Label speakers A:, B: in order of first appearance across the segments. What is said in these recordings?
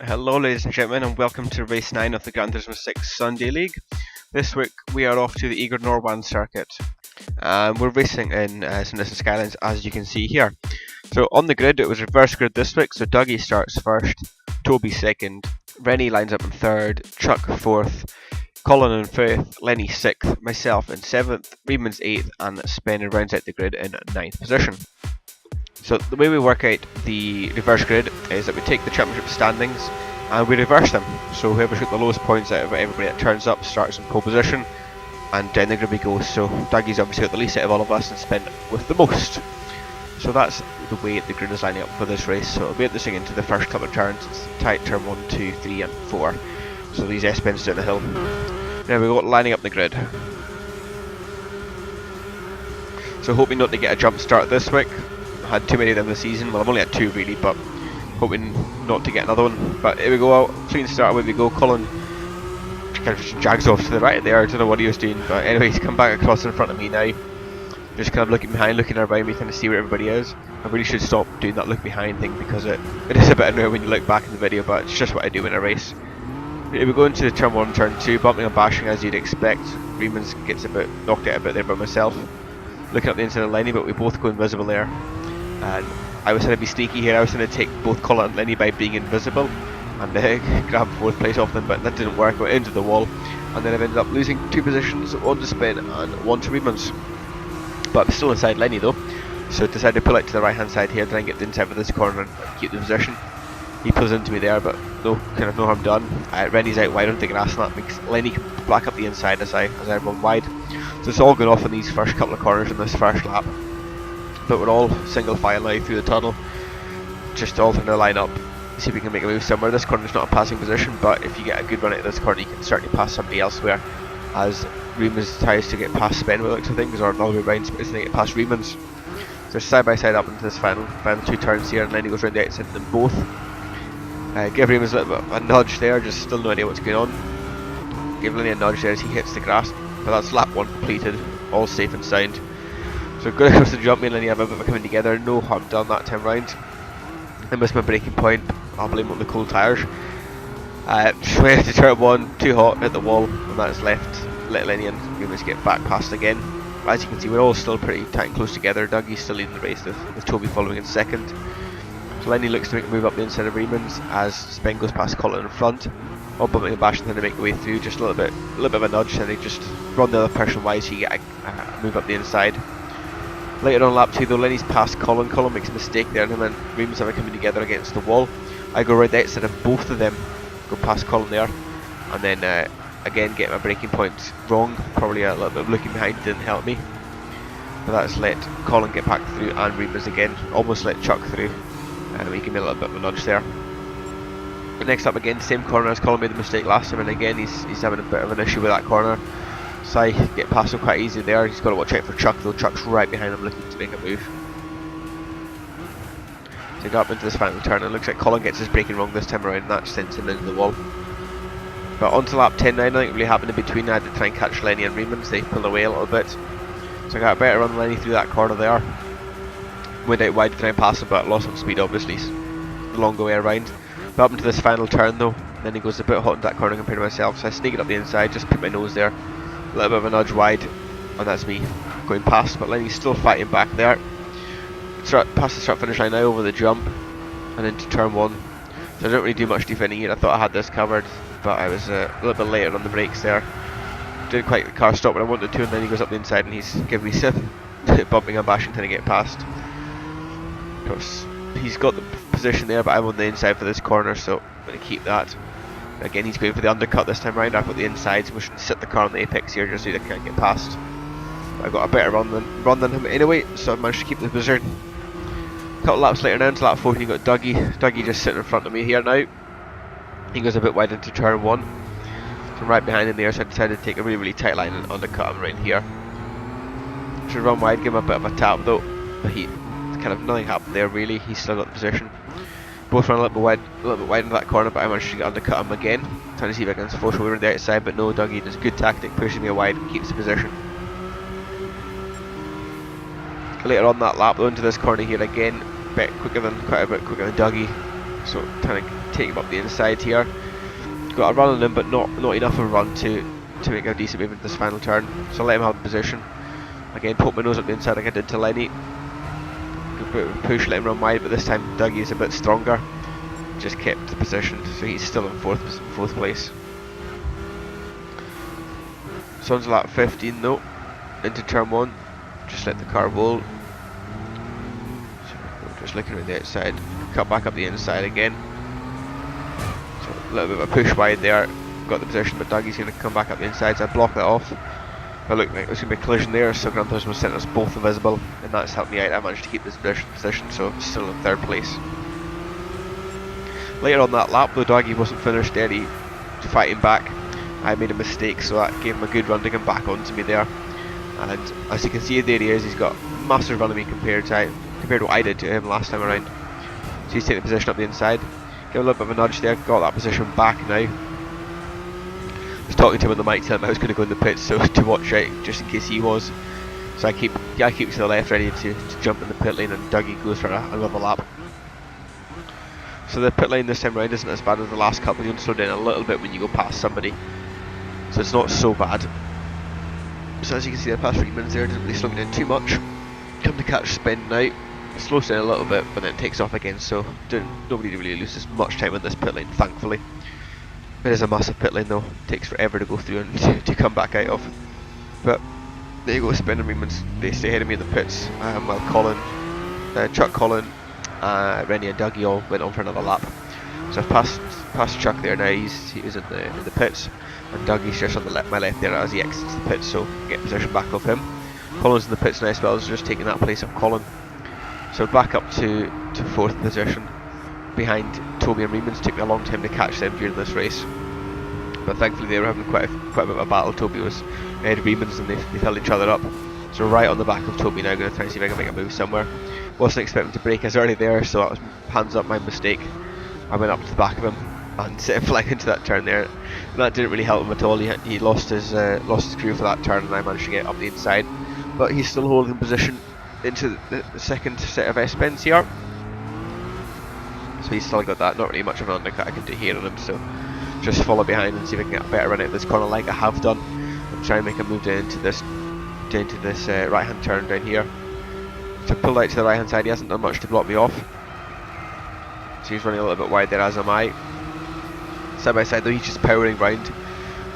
A: Hello ladies and gentlemen, and welcome to race 9 of the Gran Turismo 6 Sunday League. This week we are off to the Eiger Nordwand circuit. We're racing in some Nissan Skylines, as you can see here. So on the grid it was reverse grid this week, so Dougie starts first, Toby second, Rennie lines up in third, Chuck fourth, Colin in fifth, Lenny sixth, myself in seventh, Reedman's eighth, and Spen rounds out the grid in ninth position. So the way we work out the reverse grid is that we take the championship standings and we reverse them. So whoever's got the lowest points out of everybody that turns up starts in pole position, and down the grid we go. So Dougie's obviously got the least out of all of us and Spen with the most. So that's the way the grid is lining up for this race. So it'll be interesting into the first couple of turns. It's tight turn 1, 2, 3 and 4. So these S-bends down the hill. There we go, lining up the grid. So hoping not to get a jump start this week. I had too many of them this season. Well, I've only had 2 really, but hoping not to get another one. But here we go, clean start, away we go. Colin kind of just jags off to the right there. I don't know what he was doing, but anyway, he's come back across in front of me now. Just kind of looking behind, looking around me, trying to see where everybody is. I really should stop doing that look behind thing because it is a bit annoying when you look back in the video, but it's just what I do in a race. Here we go into turn 1, turn 2, bumping and bashing as you'd expect. Reemans gets a bit knocked out a bit there by myself. Looking up the inside of Lenny, but we both go invisible there. And I was trying to be sneaky here. I was trying to take both Colin and Lenny by being invisible and grab 4th place off them, but that didn't work. I went into the wall, and then I've ended up losing 2 positions, 1 to Spen and 1 to Reedman's. But I'm still inside Lenny though, so I decided to pull out to the right hand side here, try and get the inside of this corner and keep the position. He pulls into me there, but no harm done. Rennie's out wide on the grass, and that makes Lenny back up the inside as I run wide. So it's all going off in these first couple of corners in this first lap. But we're all single file now through the tunnel, just all trying to line up, see if we can make a move somewhere. This corner is not a passing position, but if you get a good run at this corner you can certainly pass somebody elsewhere, as Reemans tries to get past Spen with looks of things, or all the way around Spen to get past Reemans. So side by side up into this final 2 turns here, and Lenny goes round the outside of them both. Give Reemans a little bit of a nudge there, just still no idea what's going on. Give Lenny a nudge there as he hits the grass, but that's lap 1 completed, all safe and sound. So good across the jump, me and Lenny have a bit of a coming together, no harm done that time round. I missed my braking point, I'll blame it on the cold tyres. Just went into turn 1, too hot, hit the wall, and that's left. Let Lenny and Reemans get back past again. As you can see, we're all still pretty tight and close together. Dougie's still leading the race with Toby following in second. So Lenny looks to make a move up the inside of Reemans as Spen goes past Colin in front. All bumping and bashing trying to make the way through, just a little bit of a nudge, and they just run the other person wide so you get a move up the inside. Later on lap 2 though, Lenny's past Colin. Colin makes a mistake there, and him and Reemans are coming together against the wall. I go right outside of both of them, go past Colin there, and then again get my braking point wrong. Probably a little bit of looking behind didn't help me. But that's let Colin get back through, and Reemans again almost let Chuck through. He gave me a little bit of a nudge there. But next up again, same corner as Colin made the mistake last time, and again he's having a bit of an issue with that corner. So I get past him quite easy there. He's got to watch out for Chuck though. Chuck's right behind him looking to make a move. So I got up into this final turn, and it looks like Colin gets his braking wrong this time around, and that sends him into the wall. But onto lap 10 now, nothing really happened in between. I had to try and catch Lenny and Reemans. They pulled away a little bit. So I got a better run Lenny through that corner there. Went out wide to try and pass him, but lost some speed obviously. The longer way around. But up into this final turn though, then he goes a bit hot in that corner compared to myself, so I sneak it up the inside, just put my nose there. A little bit of a nudge wide, and that's me going past, but Lenny's still fighting back there. Past the start finish line now over the jump, and into turn 1. So I don't really do much defending here. I thought I had this covered, but I was a little bit later on the brakes there. Didn't quite get the car stop when I wanted to, and then he goes up the inside and he's giving me some bumping and bashing trying to get past. Of course, he's got the position there, but I'm on the inside for this corner, so I'm going to keep that. Again, he's going for the undercut this time round. I've got the inside, so we should sit the car on the apex here just so that I can't get past. I got a better run than him anyway, so I managed to keep the position. A couple laps later now, into lap 14, you got Dougie. Dougie just sitting in front of me here now. He goes a bit wide into turn 1. So I'm right behind him there, so I decided to take a really tight line and undercut him right here. Should run wide, give him a bit of a tap though, but kind of nothing happened there really. He's still got the position. Both run a little bit wide into that corner, but I managed to undercut him again, trying to see if I can force over on the outside, but no, Dougie does a good tactic, pushes me wide and keeps the position. Later on that lap though, into this corner here again, quite a bit quicker than Dougie. so trying to take him up the inside here. Got a run on him, but not enough of a run to make a decent move into this final turn. So let him have the position. Again, poke my nose up the inside like I did to Lenny. Push, let him run wide, but this time Dougie is a bit stronger. Just kept the position, so he's still in fourth place. So onto lap 15 though, into turn 1. Just let the car roll. So just looking around the outside, cut back up the inside again. So a little bit of a push wide there, got the position, but Dougie's going to come back up the inside, so I block that off. It looked like there was going to be a collision there, so Gran Turismo sent us both invisible, and that's helped me out. I managed to keep this position, so still in third place. Later on that lap, though, Dougie wasn't finished there, he was fighting back. I made a mistake, so that gave him a good run to come back onto me there. And as you can see, there he is. He's got a massive run on me compared to what I did to him last time around. So he's taking the position up the inside. Give him a little bit of a nudge there. Got that position back now. I was talking to him on the mic, telling him I was going to go in the pits, so to watch out just in case he was. So I keep to the left, ready to jump in the pit lane, and Dougie goes for another lap. So the pit lane this time around isn't as bad as the last couple. You can slow down a little bit when you go past somebody, so it's not so bad. So as you can see, I passed Freeman's there, didn't really slow me down too much. Come to catch spin now, slows down a little bit, but then takes off again, so nobody really loses much time on this pit lane, thankfully. It is a massive pit lane though, it takes forever to go through and to come back out of. But there you go, Spin and Freeman's, they stay ahead of me in the pits, while Chuck, Colin, Rennie and Dougie all went on for another lap. So I've passed Chuck there now, he was in the pits, and Dougie's just on my left there as he exits the pits, so get position back of him. Colin's in the pits now as well, so just taking that place of Colin. So back up to fourth position, behind Toby and Reemans. Took me a long time to catch them during this race, but thankfully they were having quite a bit of a battle. Toby was ahead of Reemans and they held each other up. So right on the back of Toby now, going to try and see if I can make a move somewhere. Wasn't expecting to brake as early there, so that was hands up my mistake. I went up to the back of him and set him flying into that turn there, and that didn't really help him at all. He lost his crew for that turn, and I managed to get up the inside, but he's still holding position into the second set of S-Pens here. So he's still got that, not really much of an undercut I can do here on him, so just follow behind and see if I can get a better run out of this corner like I have done, and try and make a move down into this right hand turn down here. So I pulled out to the right hand side, he hasn't done much to block me off, so he's running a little bit wide there, as am I. Side by side though, he's just powering round.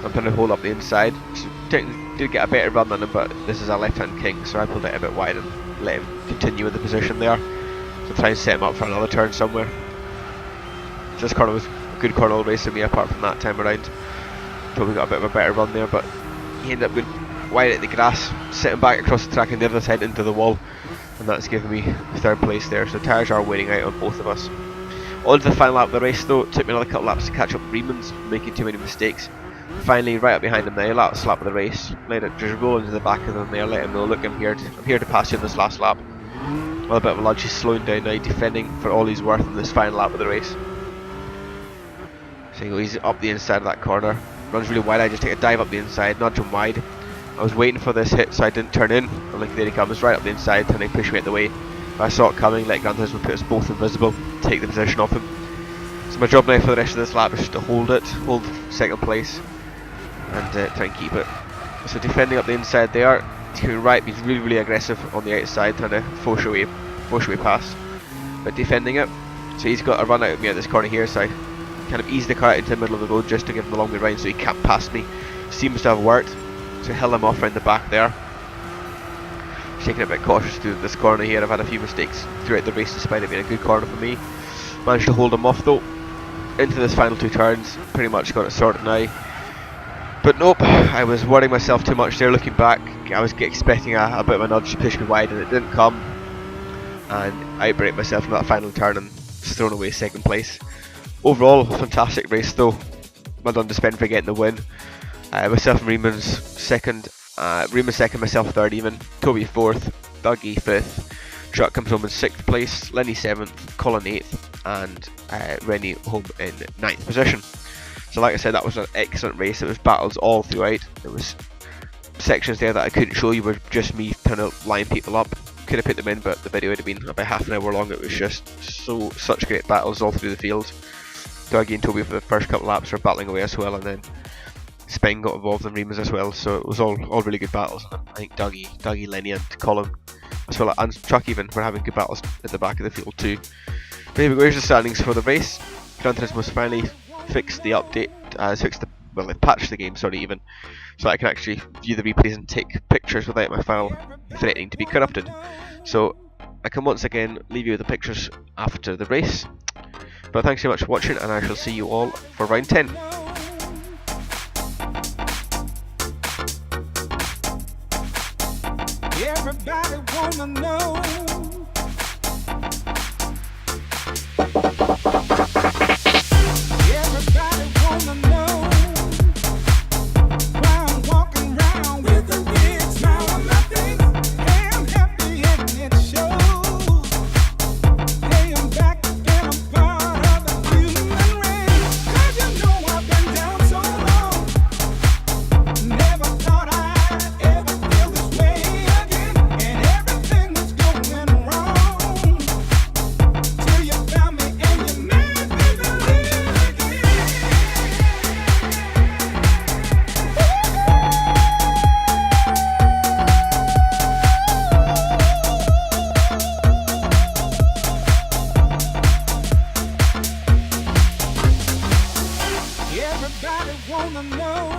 A: I'm trying to hold up the inside. So did get a better run than him, but this is a left hand king, so I pulled it a bit wide and let him continue in the position there. So try and set him up for another turn somewhere. This corner was a good corner all racing me apart from that time around. Probably got a bit of a better run there, but he ended up going wide at the grass, sitting back across the track and the other side into the wall, and that's given me third place there. So tyres are wearing out on both of us. On to the final lap of the race though. It took me another couple laps to catch up with Reemans, making too many mistakes. Finally, right up behind him now, last lap of the race. Let it just roll into the back of him there, let him know, look, I'm here to pass you in this last lap. Well, a bit of a lunge, he's slowing down now, defending for all he's worth in this final lap of the race. So he's up the inside of that corner, runs really wide. I just take a dive up the inside, nudge him wide. I was waiting for this hit so I didn't turn in, and look, there he comes, right up the inside, trying to push me out the way. I saw it coming, let Gran Turismo put us both invisible, take the position off him. So my job now for the rest of this lap is just to hold second place, and try and keep it. So defending up the inside there, he's coming right, he's really aggressive on the outside, trying to force your way past, but defending it. So he's got a run out of me at this corner here, so I kind of ease the car out into the middle of the road just to give him a long way round so he can't pass me. Seems to have worked, so held him off around the back there. Taking it a bit cautious through this corner here. I've had a few mistakes throughout the race despite it being a good corner for me. Managed to hold him off though. Into this final two turns, pretty much got it sorted now. But nope, I was worrying myself too much there looking back. I was expecting a bit of a nudge to push me wide and it didn't come. And I outbrake myself in that final turn and thrown away second place. Overall, fantastic race though. Well done to Spec for getting the win. Myself and Reemans second. Reemans second, myself third even, Toby fourth, Dougie fifth, Chuck comes home in sixth place, Lenny seventh, Colin eighth, and Rennie home in ninth position. So like I said, that was an excellent race. It was battles all throughout. There was sections there that I couldn't show you, were just me trying to line people up, could have put them in, but the video would have been about half an hour long. It was just such great battles all through the field. Dougie and Toby for the first couple of laps were battling away as well, and then Speng got involved in Rimas as well, so it was all really good battles. And I think Dougie, Lenny and Colin as well, and Chuck even, were having good battles at the back of the field too. But here we go, here's the standings for the race. Gran Turismo's finally fixed the update, they patched the game, even, so I can actually view the replays and take pictures without my file threatening to be corrupted. So I can once again leave you with the pictures after the race. But thanks so much for watching, and I shall see you all for round 10.
B: Everybody wanna know. Everybody wanna know why I'm walking around with a big smile on my face. Hey, I'm happy and it shows. Hey, I'm back and I'm part of the human race. 'Cause you know I've been down so long. Never thought I'd ever feel this way again. And everything was going wrong till you found me and you made me believe again. Everybody wanna know